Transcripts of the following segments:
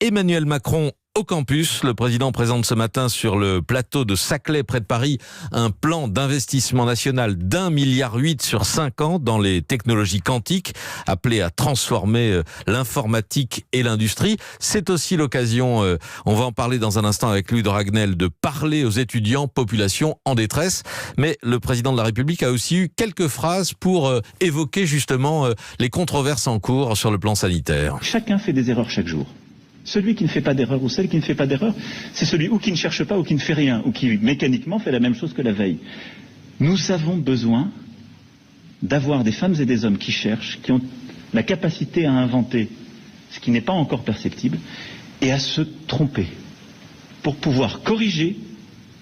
Emmanuel Macron au campus. Le président présente ce matin sur le plateau de Saclay près de Paris un plan d'investissement national d'1,8 milliard sur 5 ans dans les technologies quantiques, appelé à transformer l'informatique et l'industrie. C'est aussi l'occasion, on va en parler dans un instant avec Louis de Ragnel, de parler aux étudiants, population en détresse. Mais le président de la République a aussi eu quelques phrases pour évoquer justement les controverses en cours sur le plan sanitaire. Chacun fait des erreurs chaque jour. Celui qui ne fait pas d'erreur ou celle qui ne fait pas d'erreur, c'est celui ou qui ne cherche pas ou qui ne fait rien, ou qui mécaniquement fait la même chose que la veille. Nous avons besoin d'avoir des femmes et des hommes qui cherchent, qui ont la capacité à inventer ce qui n'est pas encore perceptible et à se tromper pour pouvoir corriger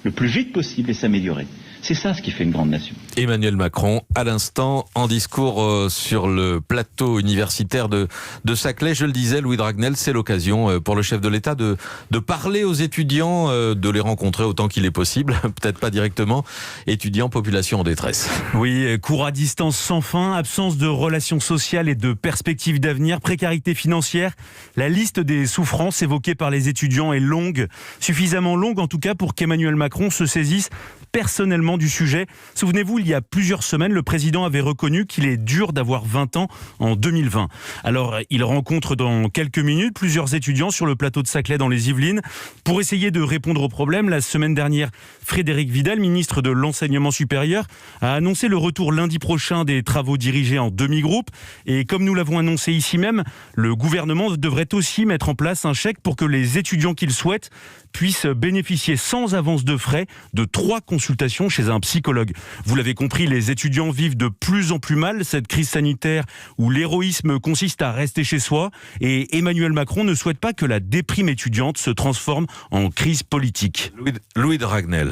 le plus vite possible et s'améliorer. C'est ça ce qui fait une grande nation. Emmanuel Macron, à l'instant, en discours sur le plateau universitaire de Saclay. Je le disais, Louis de Ragnel, c'est l'occasion pour le chef de l'État de parler aux étudiants, de les rencontrer autant qu'il est possible, peut-être pas directement, étudiants, population en détresse. Oui, cours à distance sans fin, absence de relations sociales et de perspectives d'avenir, précarité financière. La liste des souffrances évoquées par les étudiants est longue, suffisamment longue en tout cas pour qu'Emmanuel Macron se saisisse personnellement du sujet. Souvenez-vous, il y a plusieurs semaines, le président avait reconnu qu'il est dur d'avoir 20 ans en 2020. Alors, il rencontre dans quelques minutes plusieurs étudiants sur le plateau de Saclay dans les Yvelines pour essayer de répondre au problème. La semaine dernière, Frédérique Vidal, ministre de l'Enseignement supérieur, a annoncé le retour lundi prochain des travaux dirigés en demi-groupe. Et comme nous l'avons annoncé ici même, le gouvernement devrait aussi mettre en place un chèque pour que les étudiants qui le souhaitent puissent bénéficier sans avance de frais de 3 consultations chez un psychologue. Vous l'avez compris, les étudiants vivent de plus en plus mal cette crise sanitaire où l'héroïsme consiste à rester chez soi, et Emmanuel Macron ne souhaite pas que la déprime étudiante se transforme en crise politique. Louis de Ragnel.